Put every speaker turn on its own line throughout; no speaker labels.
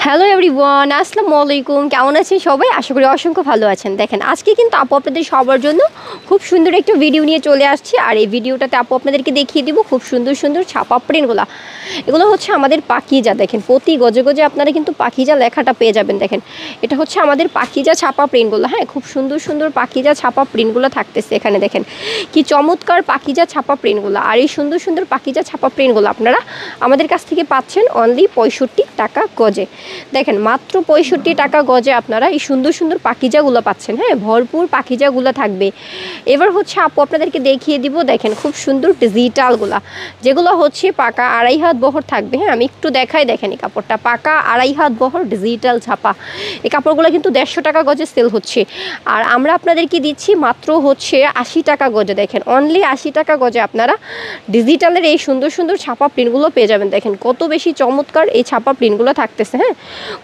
Hello everyone, আসসালামু আলাইকুম। কেমন আছেন সবাই? আশা করি অসংখ্য ভালো আছেন। দেখেন, আজকে কিন্তু আপু আপনাদের সবার জন্য খুব সুন্দর একটা ভিডিও নিয়ে চলে আসছি। আর এই ভিডিওটাতে আপু আপনাদেরকে দেখিয়ে দিব খুব সুন্দর সুন্দর ছাপা প্রিন্টগুলো। এগুলো হচ্ছে আমাদের পাখিজা। দেখেন, প্রতি গজে গজে আপনারা কিন্তু পাখিজা লেখাটা পেয়ে যাবেন। দেখেন, এটা হচ্ছে আমাদের পাখিজা ছাপা প্রিন্টগুলো। হ্যাঁ, খুব সুন্দর সুন্দর পাখিজা ছাপা প্রিন্টগুলো থাকতেছে এখানে। দেখেন কি চমৎকার পাখিজা ছাপা প্রিন্টগুলো। আর এই সুন্দর সুন্দর পাখিজা ছাপা প্রিন্টগুলো আপনারা আমাদের কাছ থেকে পাচ্ছেন অনলি 65 টাকা গজে। দেখেন, মাত্র 65 টাকা গজে আপনারা এই সুন্দর সুন্দর পাখিজাগুলো পাচ্ছেন। হ্যাঁ, ভরপুর পাখিজাগুলো থাকবে। এবার হচ্ছে আপু আপনাদেরকে দেখিয়ে দিব। দেখেন, খুব সুন্দর ডিজিটালগুলা, যেগুলো হচ্ছে পাকা 2.5 হাত বহর থাকবে। হ্যাঁ, আমি একটু দেখাই। দেখেন, এই কাপড়টা পাকা 2.5 হাত বহর ডিজিটাল ছাপা। এই কাপড়গুলো কিন্তু 150 টাকা গজে সেল হচ্ছে। আর আমরা আপনাদেরকে দিচ্ছি মাত্র হচ্ছে 80 টাকা গজে। দেখেন, অনলি 80 টাকা গজে আপনারা ডিজিটালের এই সুন্দর সুন্দর ছাপা প্রিন্টগুলো পেয়ে যাবেন। দেখেন কত বেশি চমৎকার এই ছাপা প্রিন্টগুলো থাকতেছে। হ্যাঁ,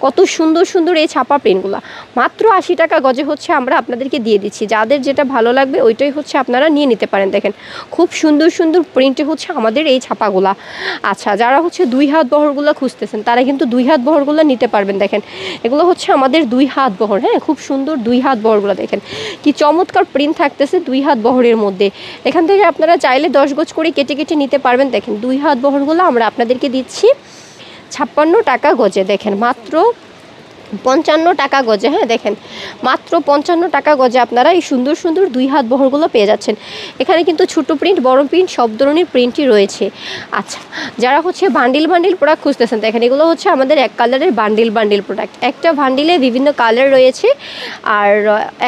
কত সুন্দর সুন্দর এই ছাপা প্রিন্টগুলো মাত্র 80 টাকা গজে হচ্ছে আমরা আপনাদেরকে দিয়ে দিচ্ছি। যাদের যেটা ভালো লাগবে ওইটাই হচ্ছে আপনারা নিয়ে নিতে পারেন। দেখেন, খুব সুন্দর সুন্দর প্রিন্টে হচ্ছে আমাদের এই ছাপাগুলা। আচ্ছা, যারা হচ্ছে 2 হাত বহরগুলো খুঁজতেছেন তারা কিন্তু 2 হাত বহরগুলো নিতে পারবেন। দেখেন, এগুলো হচ্ছে আমাদের 2 হাত বহর। হ্যাঁ, খুব সুন্দর 2 হাত বহরগুলো। দেখেন কি চমৎকার প্রিন্ট থাকতেছে 2 হাত বহরের মধ্যে। এখান থেকে আপনারা চাইলে 10 গজ করে কেটে কেটে নিতে পারবেন। দেখেন, 2 হাত বহরগুলো আমরা আপনাদেরকে দিচ্ছি 56 টাকা গজে। দেখেন, মাত্র 55 টাকা গজে। হ্যাঁ, দেখেন মাত্র 55 টাকা গজে আপনারা এই সুন্দর সুন্দর 2 হাত বহরগুলো পেয়ে যাচ্ছেন। এখানে কিন্তু ছোটো প্রিন্ট, বড় প্রিন্ট সব ধরনের প্রিন্টই রয়েছে। আচ্ছা, যারা হচ্ছে বান্ডিল বান্ডিল প্রোডাক্ট খুঁজতেছেন, দেখেন এগুলো হচ্ছে আমাদের এক কালারের বান্ডিল বান্ডিল প্রোডাক্ট। একটা বান্ডিলে বিভিন্ন কালার রয়েছে আর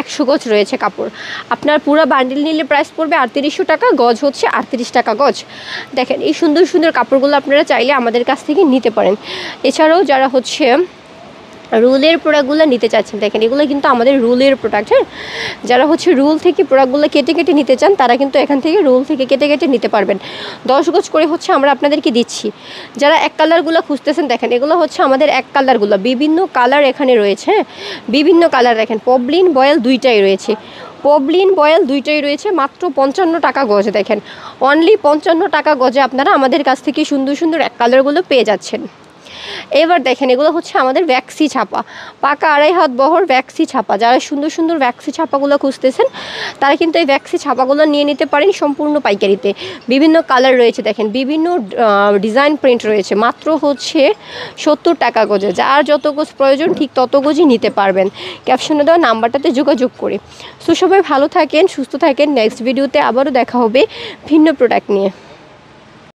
100 গজ রয়েছে কাপড়। আপনার পুরো বান্ডিল নিলে প্রাইস পড়বে 3800 টাকা, গজ হচ্ছে 38 টাকা গজ। দেখেন, এই সুন্দর সুন্দর কাপড়গুলো আপনারা চাইলে আমাদের কাছ থেকে নিতে পারেন। এছাড়াও যারা হচ্ছে রুলের প্রোডাক্টগুলো নিতে চাচ্ছেন, দেখেন এগুলো কিন্তু আমাদের রুলের প্রোডাক্ট। হ্যাঁ, যারা হচ্ছে রুল থেকে প্রোডাক্টগুলো কেটে কেটে নিতে চান তারা কিন্তু এখান থেকে রুল থেকে কেটে কেটে নিতে পারবেন। 10 গজ করে হচ্ছে আমরা আপনাদেরকে দিচ্ছি। যারা এক কালারগুলো খুঁজতেছেন, দেখেন এগুলো হচ্ছে আমাদের এক কালারগুলো। বিভিন্ন কালার এখানে রয়েছে। হ্যাঁ, বিভিন্ন কালার। দেখেন, পবলিন বয়েল দুইটাই রয়েছে। পবলিন বয়েল দুইটাই রয়েছে মাত্র 55 টাকা গজে। দেখেন, অনলি 55 টাকা গজে আপনারা আমাদের কাছ থেকে সুন্দর সুন্দর এক কালারগুলো পেয়ে যাচ্ছেন। এবার দেখেন, এগুলো হচ্ছে আমাদের ভ্যাক্সি ছাপা, পাকা 2.5 হাত বহর ভ্যাক্সি ছাপা। যারা সুন্দর সুন্দর ভ্যাক্সি ছাপাগুলো খুঁজতেছেন তারা কিন্তু এই ভ্যাক্সি ছাপাগুলো নিয়ে নিতে পারেন সম্পূর্ণ পাইকারিতে। বিভিন্ন কালার রয়েছে। দেখেন, বিভিন্ন ডিজাইন প্রিন্ট রয়েছে। মাত্র হচ্ছে 70 টাকা গজে। যার যত গজ প্রয়োজন ঠিক তত গজই নিতে পারবেন ক্যাপশনে দেওয়া নাম্বারটাতে যোগাযোগ করে। সো সবাই ভালো থাকেন, সুস্থ থাকেন। নেক্সট ভিডিওতে আবারও দেখা হবে ভিন্ন প্রোডাক্ট নিয়ে।